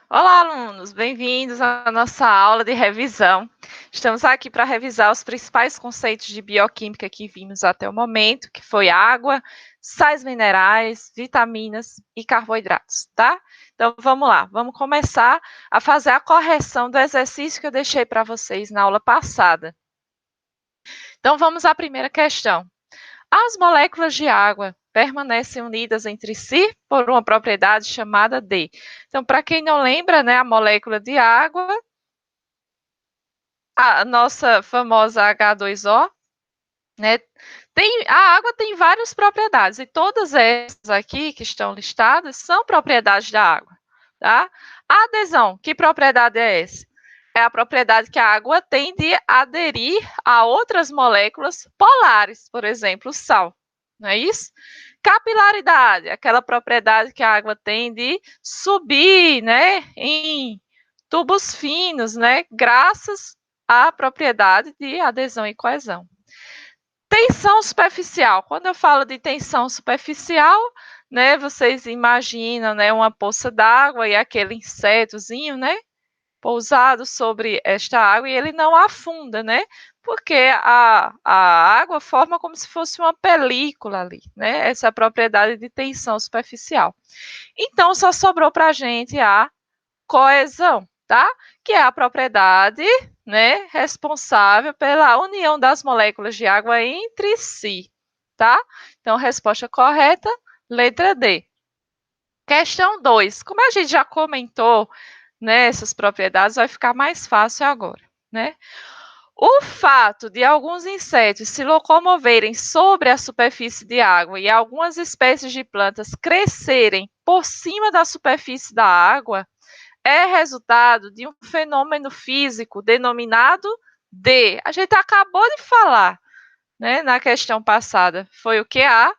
Olá, alunos! Bem-vindos à nossa aula de revisão. Estamos aqui para revisar os principais conceitos de bioquímica que vimos até o momento, que foi água, sais minerais, vitaminas e carboidratos, tá? Então, vamos lá. Vamos começar a fazer a correção do exercício que eu deixei para vocês na aula passada. Então, vamos à primeira questão. As moléculas de água permanecem unidas entre si por uma propriedade chamada de. Então, para quem não lembra, né, a molécula de água, a nossa famosa H2O, né, a água tem várias propriedades, e todas essas aqui que estão listadas são propriedades da água, tá? A adesão, que propriedade é essa? É a propriedade que a água tem de aderir a outras moléculas polares, por exemplo, o sal, não é isso? Capilaridade, aquela propriedade que a água tem de subir, né, em tubos finos, né, graças à propriedade de adesão e coesão. Tensão superficial. Quando eu falo de tensão superficial, né, vocês imaginam, né, uma poça d'água e aquele insetozinho, né, pousado sobre esta água e ele não afunda, né? Porque a água forma como se fosse uma película ali, né? Essa é a propriedade de tensão superficial. Então, só sobrou para a gente a coesão, tá? Que é a propriedade, né, responsável pela união das moléculas de água entre si, tá? Então, resposta correta, letra D. Questão 2. Como a gente já comentou, né, essas propriedades, vai ficar mais fácil agora, né? O fato de alguns insetos se locomoverem sobre a superfície de água e algumas espécies de plantas crescerem por cima da superfície da água é resultado de um fenômeno físico denominado de. A gente acabou de falar, né, na questão passada. Foi o que? A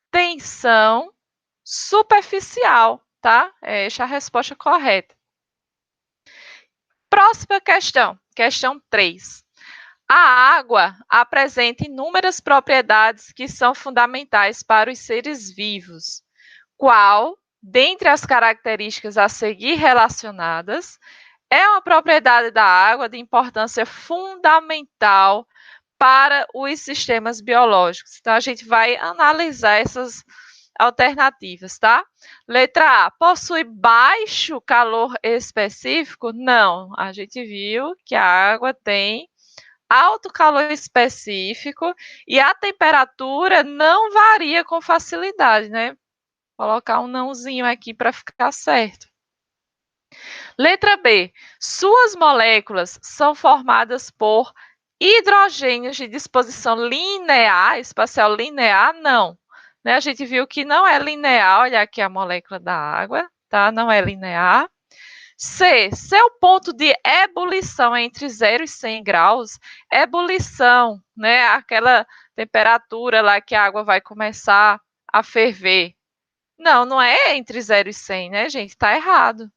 tensão superficial, tá? Essa é a resposta correta. Próxima questão, questão 3. A água apresenta inúmeras propriedades que são fundamentais para os seres vivos. Qual, dentre as características a seguir relacionadas, é uma propriedade da água de importância fundamental para os sistemas biológicos? Então, a gente vai analisar essas alternativas, tá? Letra A, possui baixo calor específico? Não, a gente viu que a água tem alto calor específico e a temperatura não varia com facilidade, né? Vou colocar um nãozinho aqui para ficar certo. Letra B, suas moléculas são formadas por hidrogênios de disposição linear, espacial linear? Não. Né? A gente viu que não é linear, olha aqui a molécula da água, tá? Não é linear. C, seu ponto de ebulição é entre 0 e 100 graus, ebulição, né? Aquela temperatura lá que a água vai começar a ferver. Não, não é entre 0 e 100, né, gente? Tá errado.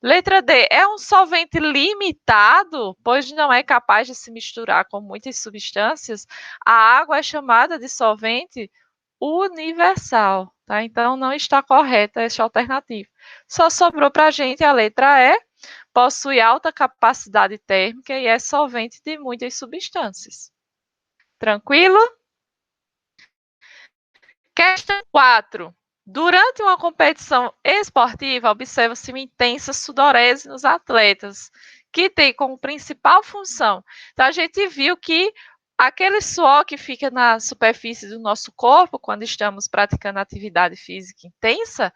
Letra D, é um solvente limitado, pois não é capaz de se misturar com muitas substâncias. A água é chamada de solvente universal, tá? Então, não está correta essa alternativa. Só sobrou para a gente a letra E, possui alta capacidade térmica e é solvente de muitas substâncias. Tranquilo? Questão 4. Durante uma competição esportiva, observa-se uma intensa sudorese nos atletas, que tem como principal função. Então, a gente viu que aquele suor que fica na superfície do nosso corpo, quando estamos praticando atividade física intensa,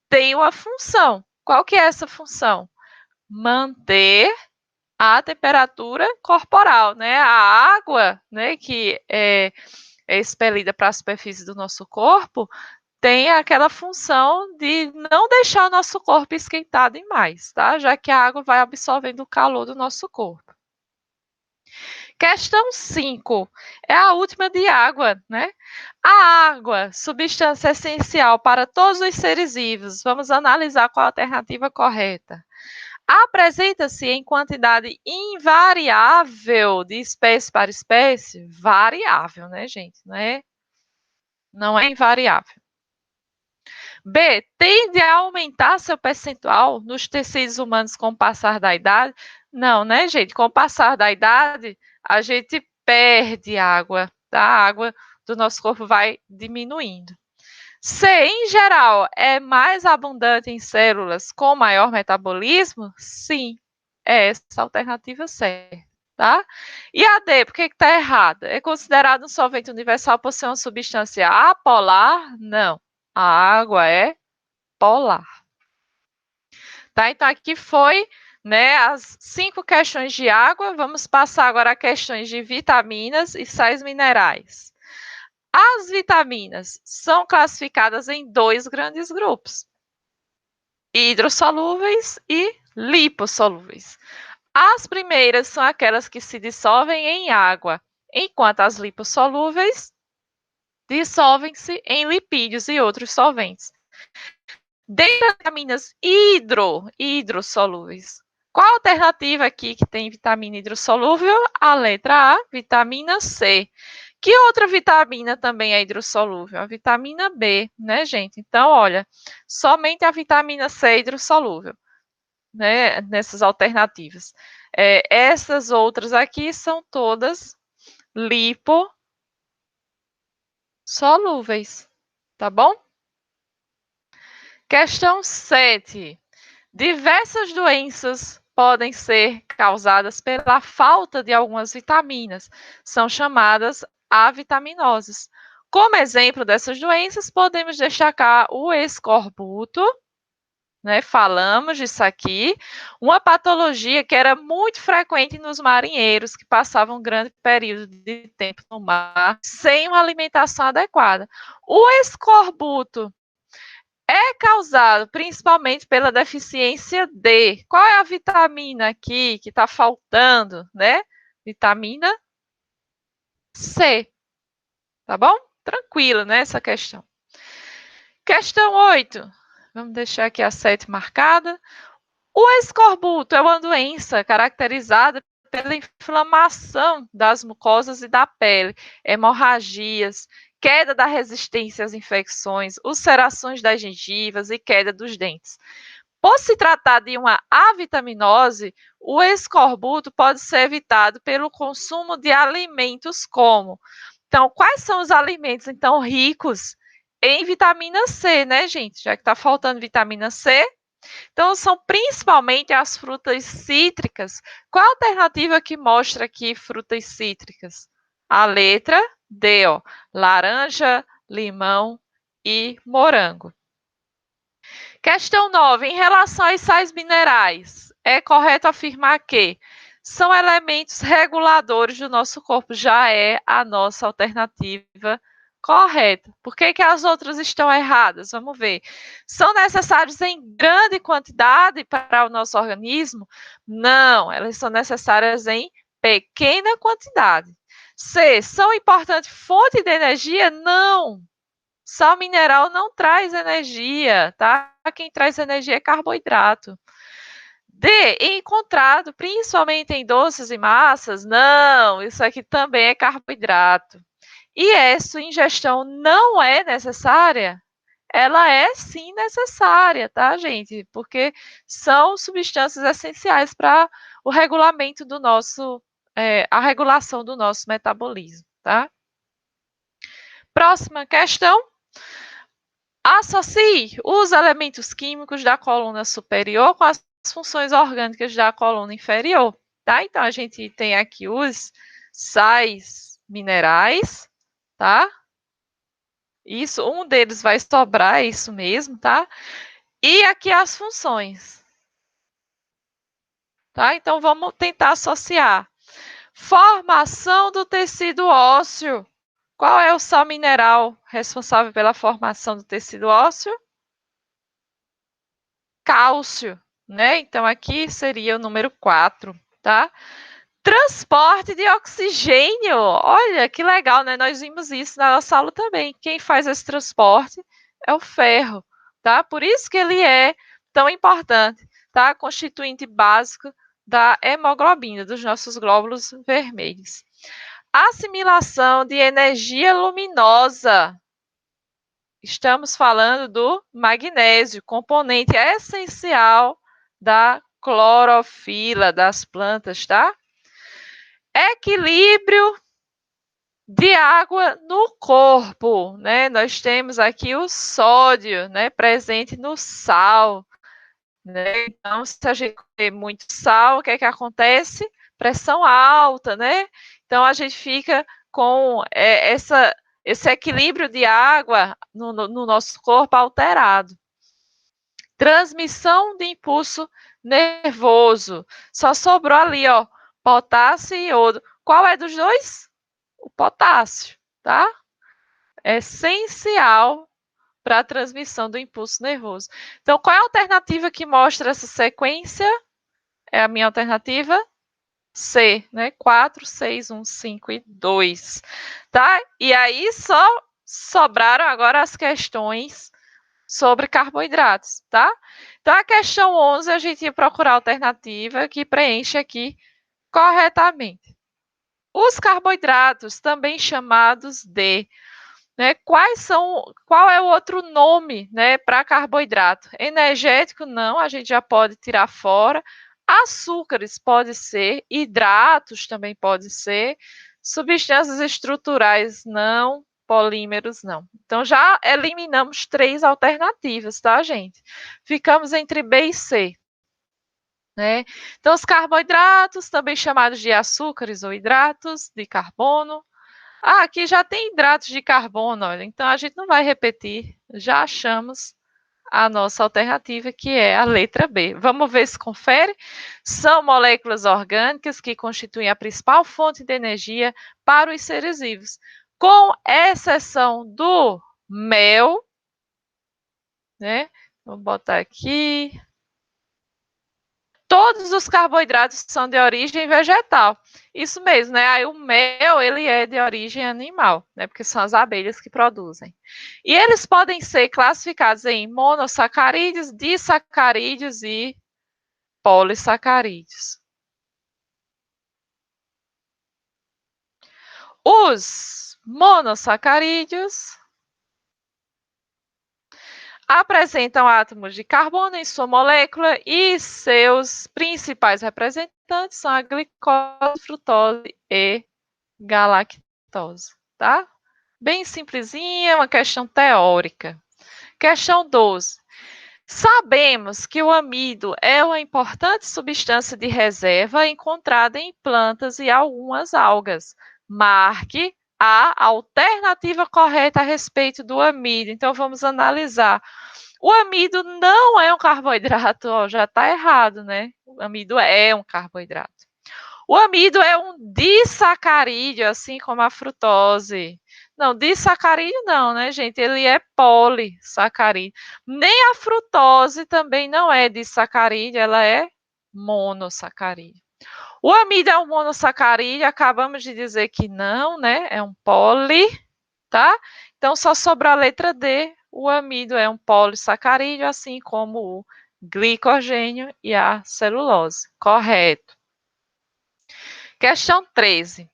tem uma função. Qual que é essa função? Manter a temperatura corporal, né? A água, né, que é expelida para a superfície do nosso corpo, tem aquela função de não deixar o nosso corpo esquentar demais, tá? Já que a água vai absorvendo o calor do nosso corpo. Questão 5, é a última de água, né? A água, substância essencial para todos os seres vivos. Vamos analisar qual a alternativa correta. Apresenta-se em quantidade invariável de espécie para espécie? Variável, né, gente? Não é invariável. B, tende a aumentar seu percentual nos tecidos humanos com o passar da idade? Não, né, gente? Com o passar da idade, a gente perde água, tá? A água do nosso corpo vai diminuindo. C, em geral, é mais abundante em células com maior metabolismo? Sim, é essa a alternativa certa, tá? E a D, por que está errada? É considerado um solvente universal por ser uma substância apolar? Não, a água é polar. Tá? Então, aqui foi, né, as 5 questões de água. Vamos passar agora a questões de vitaminas e sais minerais. As vitaminas são classificadas em 2 grandes grupos: hidrossolúveis e lipossolúveis. As primeiras são aquelas que se dissolvem em água, enquanto as lipossolúveis dissolvem-se em lipídios e outros solventes. Dentre as vitaminas hidrossolúveis, qual a alternativa aqui que tem vitamina hidrossolúvel? A letra A, vitamina C. Que outra vitamina também é hidrossolúvel? A vitamina B, né, gente? Então, olha, somente a vitamina C é hidrossolúvel, né, nessas alternativas. Essas outras aqui são todas lipossolúveis, tá bom? Questão 7. Diversas doenças podem ser causadas pela falta de algumas vitaminas. São chamadas avitaminoses. Como exemplo dessas doenças, podemos destacar o escorbuto, né? Falamos disso aqui. Uma patologia que era muito frequente nos marinheiros, que passavam um grande período de tempo no mar, sem uma alimentação adequada. O escorbuto é causado principalmente pela deficiência D. Qual é a vitamina aqui que está faltando, né? Vitamina C. Tá bom? Tranquilo, né, essa questão. Questão 8. Vamos deixar aqui a 7 marcada. O escorbuto é uma doença caracterizada pela inflamação das mucosas e da pele, hemorragias, queda da resistência às infecções, ulcerações das gengivas e queda dos dentes. Por se tratar de uma avitaminose, o escorbuto pode ser evitado pelo consumo de alimentos como. Então, quais são os alimentos, então, ricos em vitamina C, né, gente? Já que está faltando vitamina C. Então, são principalmente as frutas cítricas. Qual a alternativa que mostra aqui frutas cítricas? A letra D, ó, laranja, limão e morango. Questão 9. Em relação aos sais minerais, é correto afirmar que são elementos reguladores do nosso corpo. Já é a nossa alternativa correta. Por que as outras estão erradas? Vamos ver. São necessários em grande quantidade para o nosso organismo? Não, elas são necessárias em pequena quantidade. C. São importante fonte de energia? Não. Sal mineral não traz energia, tá? Quem traz energia é carboidrato. D, encontrado principalmente em doces e massas? Não, isso aqui também é carboidrato. E essa ingestão não é necessária? Ela é sim necessária, tá, gente? Porque são substâncias essenciais para o regulamento do nosso, a regulação do nosso metabolismo, tá? Próxima questão. Associe os elementos químicos da coluna superior com as funções orgânicas da coluna inferior, tá? Então, a gente tem aqui os sais minerais, tá? Isso, um deles vai sobrar, é isso mesmo, tá? E aqui as funções, tá? Então, vamos tentar associar. Formação do tecido ósseo. Qual é o sal mineral responsável pela formação do tecido ósseo? Cálcio, né? Então, aqui seria o número 4, tá? Transporte de oxigênio. Olha, que legal, né? Nós vimos isso na nossa aula também. Quem faz esse transporte é o ferro, tá? Por isso que ele é tão importante, tá? Constituinte básico da hemoglobina, dos nossos glóbulos vermelhos. Assimilação de energia luminosa. Estamos falando do magnésio, componente essencial da clorofila das plantas, tá? Equilíbrio de água no corpo, né? Nós temos aqui o sódio, né, presente no sal, né? Então, se a gente comer muito sal, o que é que acontece? Pressão alta, né? Então, a gente fica com esse equilíbrio de água no nosso corpo alterado. Transmissão de impulso nervoso. Só sobrou ali, ó, potássio e iodo. Qual é dos dois? O potássio, tá? É essencial para a transmissão do impulso nervoso. Então, qual é a alternativa que mostra essa sequência? É a minha alternativa C, né? 4, 6, 1, 5 e 2, tá? E aí só sobraram agora as questões sobre carboidratos, tá? Então, a questão 11, a gente ia procurar a alternativa que preenche aqui corretamente. Os carboidratos, também chamados de, né, qual é o outro nome, né, para carboidrato? Energético, não, a gente já pode tirar fora. Açúcares pode ser, hidratos também pode ser, substâncias estruturais não, polímeros não. Então já eliminamos 3 alternativas, tá, gente? Ficamos entre B e C. Né? Então, os carboidratos, também chamados de açúcares ou hidratos de carbono. Ah, aqui já tem hidratos de carbono, olha, então a gente não vai repetir, já achamos a nossa alternativa, que é a letra B. Vamos ver se confere. São moléculas orgânicas que constituem a principal fonte de energia para os seres vivos, com exceção do mel, né? Vou botar aqui. Todos os carboidratos são de origem vegetal. Isso mesmo, né? Aí o mel, ele é de origem animal, né? Porque são as abelhas que produzem. E eles podem ser classificados em monossacarídeos, disacarídeos e polissacarídeos. Os monossacarídeos apresentam átomos de carbono em sua molécula e seus principais representantes são a glicose, frutose e galactose, tá? Bem simplesinha, uma questão teórica. Questão 12. Sabemos que o amido é uma importante substância de reserva encontrada em plantas e algumas algas. Marque a alternativa correta a respeito do amido. Então, vamos analisar. O amido não é um carboidrato, ó, já está errado, né? O amido é um carboidrato. O amido é um disacarídeo, assim como a frutose. Não, disacarídeo não, né, gente? Ele é polissacarídeo. Nem a frutose também não é disacarídeo, ela é monossacarídeo. O amido é um monossacarídeo, acabamos de dizer que não, né? É um poli, tá? Então só sobra a letra D. O amido é um polissacarídeo, assim como o glicogênio e a celulose. Correto. Questão 13.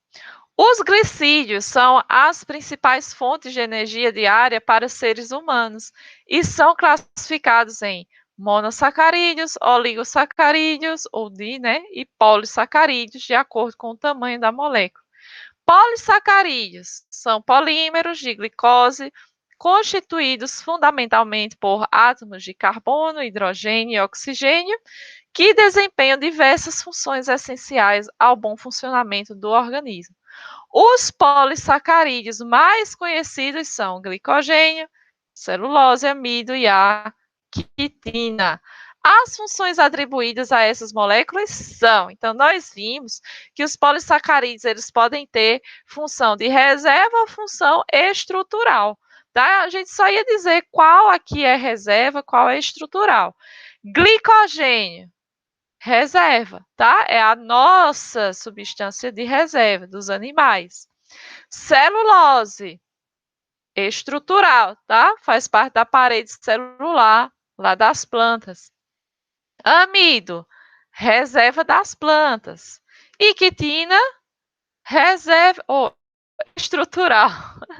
Os glicídios são as principais fontes de energia diária para seres humanos e são classificados em monossacarídeos, oligossacarídeos e polissacarídeos, de acordo com o tamanho da molécula. Polissacarídeos são polímeros de glicose constituídos fundamentalmente por átomos de carbono, hidrogênio e oxigênio, que desempenham diversas funções essenciais ao bom funcionamento do organismo. Os polissacarídeos mais conhecidos são glicogênio, celulose, amido e a quitina. As funções atribuídas a essas moléculas são, então nós vimos que os polissacarídeos eles podem ter função de reserva ou função estrutural, tá? A gente só ia dizer qual aqui é reserva, qual é estrutural. Glicogênio, reserva, tá? É a nossa substância de reserva dos animais. Celulose, estrutural, tá? Faz parte da parede celular lá das plantas. Amido, reserva das plantas. E quitina, reserva, estrutural.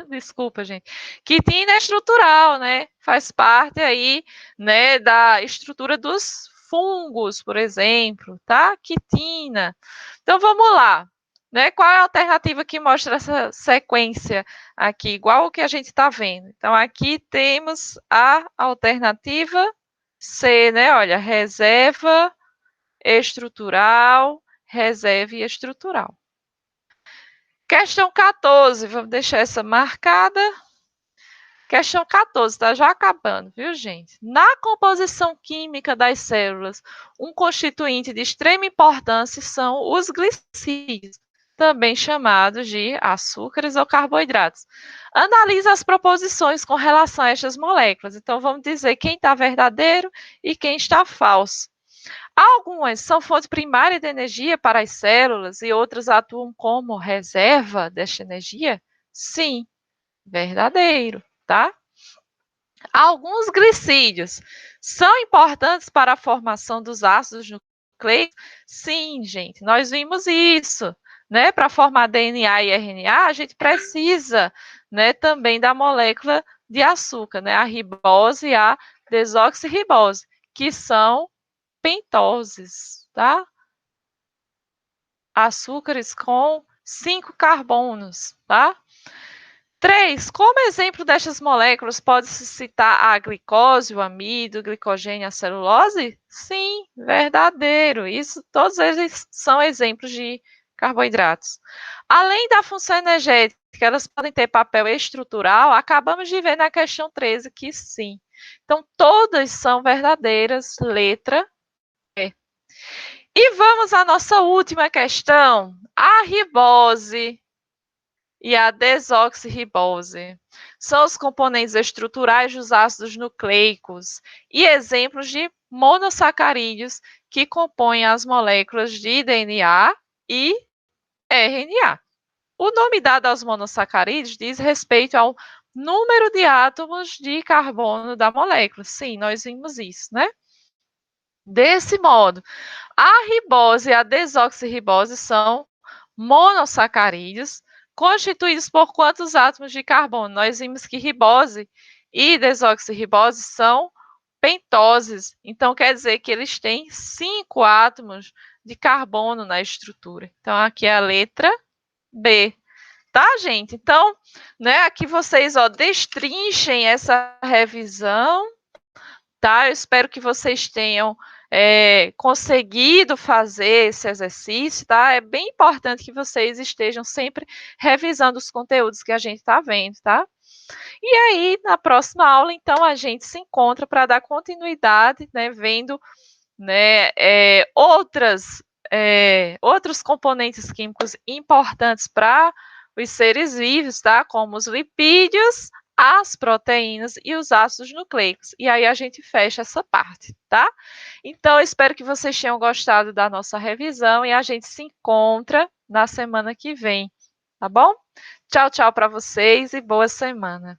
Desculpa, gente. Quitina é estrutural, né? Faz parte aí, né, da estrutura dos fungos, por exemplo, tá? Quitina. Então vamos lá. Né? Qual é a alternativa que mostra essa sequência aqui, igual o que a gente está vendo? Então, aqui temos a alternativa C, né? Olha, reserva estrutural, reserva e estrutural. Questão 14, vamos deixar essa marcada. Questão 14, está já acabando, viu, gente? Na composição química das células, um constituinte de extrema importância são os glicídios, também chamados de açúcares ou carboidratos. Analisa as proposições com relação a estas moléculas. Então, vamos dizer quem está verdadeiro e quem está falso. Algumas são fonte primária de energia para as células e outras atuam como reserva desta energia? Sim, verdadeiro, tá? Alguns glicídios são importantes para a formação dos ácidos nucleicos? Sim, gente, nós vimos isso, né? Para formar DNA e RNA, a gente precisa, né, também da molécula de açúcar, né? A ribose e a desoxirribose, que são pentoses, tá? Açúcares com 5 carbonos, tá? 3. Como exemplo destas moléculas, pode-se citar a glicose, o amido, o glicogênio, a celulose? Sim, verdadeiro. Isso, todos eles são exemplos de carboidratos. Além da função energética, elas podem ter papel estrutural, acabamos de ver na questão 13 que sim. Então, todas são verdadeiras, letra E. E vamos à nossa última questão. A ribose e a desoxirribose são os componentes estruturais dos ácidos nucleicos e exemplos de monossacarídeos que compõem as moléculas de DNA e RNA. O nome dado aos monossacarídeos diz respeito ao número de átomos de carbono da molécula. Sim, nós vimos isso, né? Desse modo, a ribose e a desoxirribose são monossacarídeos constituídos por quantos átomos de carbono? Nós vimos que ribose e desoxirribose são pentoses, então quer dizer que eles têm 5 átomos de carbono na estrutura. Então aqui é a letra B. Tá, gente? Então, né, aqui vocês, ó, destrinchem essa revisão, tá? Eu espero que vocês tenham conseguido fazer esse exercício, tá? É bem importante que vocês estejam sempre revisando os conteúdos que a gente está vendo, tá? E aí, na próxima aula, então, a gente se encontra para dar continuidade, né, vendo, né, outros componentes químicos importantes para os seres vivos, tá? Como os lipídios, as proteínas e os ácidos nucleicos. E aí a gente fecha essa parte, tá? Então, eu espero que vocês tenham gostado da nossa revisão e a gente se encontra na semana que vem, tá bom? Tchau, tchau para vocês e boa semana.